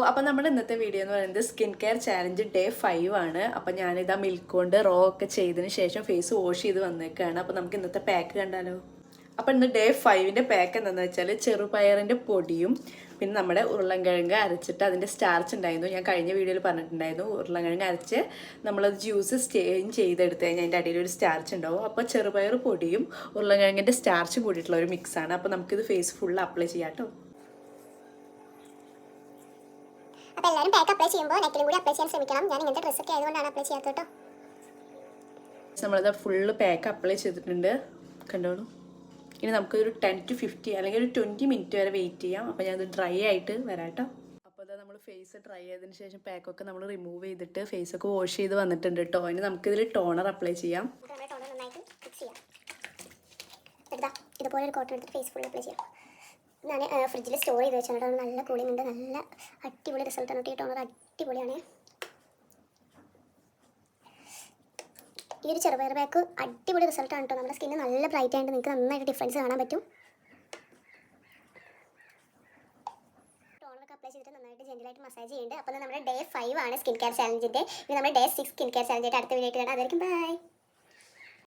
അപ്പോൾ നമ്മുടെ ഇന്നത്തെ വീഡിയോ എന്ന് പറയുന്നത് സ്കിൻ കെയർ ചാലഞ്ച് ഡേ 5 ആണ്. അപ്പോൾ ഞാനിതാ മിൽക്ക് കൊണ്ട് റോ ഒക്കെ ചെയ്തതിന് ശേഷം ഫേസ് വാഷ് ചെയ്ത് വന്നേക്കാണ്. അപ്പോൾ നമുക്ക് ഇന്നത്തെ പാക്ക് കണ്ടാലോ. അപ്പോൾ ഇന്ന് ഡേ 5ൻ്റെ പാക്ക് എന്താണെന്ന് വെച്ചാൽ ചെറുപയറിൻ്റെ പൊടിയും പിന്നെ നമ്മുടെ ഉരുളൻകിഴങ്ങ് അരച്ചിട്ട് അതിൻ്റെ സ്റ്റാർച്ച് ഉണ്ടായിരുന്നു. ഞാൻ കഴിഞ്ഞ വീഡിയോയിൽ പറഞ്ഞിട്ടുണ്ടായിരുന്നു, ഉരുളൻകിഴങ്ങ് അരച്ച് നമ്മളത് ജ്യൂസ് സ്റ്റെയിൻ ചെയ്തെടുത്ത് കഴിഞ്ഞാൽ അതിൻ്റെ അടിയിൽ ഒരു സ്റ്റാർച്ച് ഉണ്ടാവും. അപ്പോൾ ചെറുപയർ പൊടിയും ഉരുളൻകിഴങ്ങിൻ്റെ സ്റ്റാർച്ചും കൂടിയിട്ടുള്ള ഒരു മിക്സാണ്. അപ്പോൾ നമുക്കിത് ഫേസ് ഫുള്ള് അപ്ലൈ ചെയ്യാം കേട്ടോ. അപ്പോൾ എല്ലാവരും പാക്ക് അപ്ലൈ ചെയ്യുമ്പോൾ നെക്കിലും കൂടി അപ്ലൈ ചെയ്യാൻ ശ്രമിക്കണം. ഞാൻ ഇങ്ങനത്തെ ഡ്രസ്സൊക്കെ ആയതുകൊണ്ടാണ് അപ്ലൈ ചെയ്യാത്തത് കേട്ടോ. നമ്മളത് ഫുള്ള് പാക്ക് അപ്ലൈ ചെയ്തിട്ടുണ്ട്, കണ്ടോളൂ. ഇനി നമുക്കൊരു 10 to 50 അല്ലെങ്കിൽ ഒരു 20 മിനിറ്റ് വരെ വെയിറ്റ് ചെയ്യാം. അപ്പോൾ ഞാനത് ഡ്രൈ ആയിട്ട് വരാം കേട്ടോ. അപ്പോൾ അതാ നമ്മൾ ഫേസ് ഡ്രൈ ആയതിനു ശേഷം പാക്കൊക്കെ നമ്മൾ റിമൂവ് ചെയ്തിട്ട് ഫേസൊക്കെ വാഷ് ചെയ്ത് വന്നിട്ടുണ്ട് കേട്ടോ. ഇനി നമുക്കിതിൽ ടോണർ അപ്ലൈ ചെയ്യാം. ടോണർ നന്നായിട്ട് മിക്സ് ചെയ്യാം. ഇതുപോലെ ഒരു കോട്ടൺ എടുത്ത് ഫേസ് ഫുൾ അപ്ലൈ ചെയ്യാം. ഞാൻ ഫ്രിഡ്ജിൽ സ്റ്റോർ ചെയ്ത് വെച്ചാൽ നല്ല കൂളിംഗ് ഉണ്ട്, നല്ല അടിപൊളി റിസൾട്ടാണ് കേട്ടോ. ഈ ടോണർ അടിപൊളിയാണ്. ഈ ഒരു ചെറുപയർ പാക്ക് അടിപൊളി റിസൾട്ടാണ് കേട്ടോ. നമ്മുടെ സ്കിന്ന് നല്ല ബ്രൈറ്റ് ആയിട്ട് നിങ്ങൾക്ക് നന്നായിട്ട് ഡിഫറൻസ് കാണാൻ പറ്റും. ടോണറൊക്കെ അപ്ലൈ ചെയ്തിട്ട് നന്നായിട്ട് ജെന്റിലായിട്ട് മസാജ് ചെയ്യുന്നുണ്ട്. അപ്പോൾ നമ്മുടെ ഡേ 5 ആണ് സ്കിൻ കെയർ ചാലഞ്ചിൻ്റെ. ഇനി നമ്മുടെ ഡേ 6 സ്കിൻ കെയർ ചാലഞ്ചായിട്ട് അടുത്ത വീഡിയോ ആയിട്ട് കാണാം. അതായിരിക്കും ബൈ.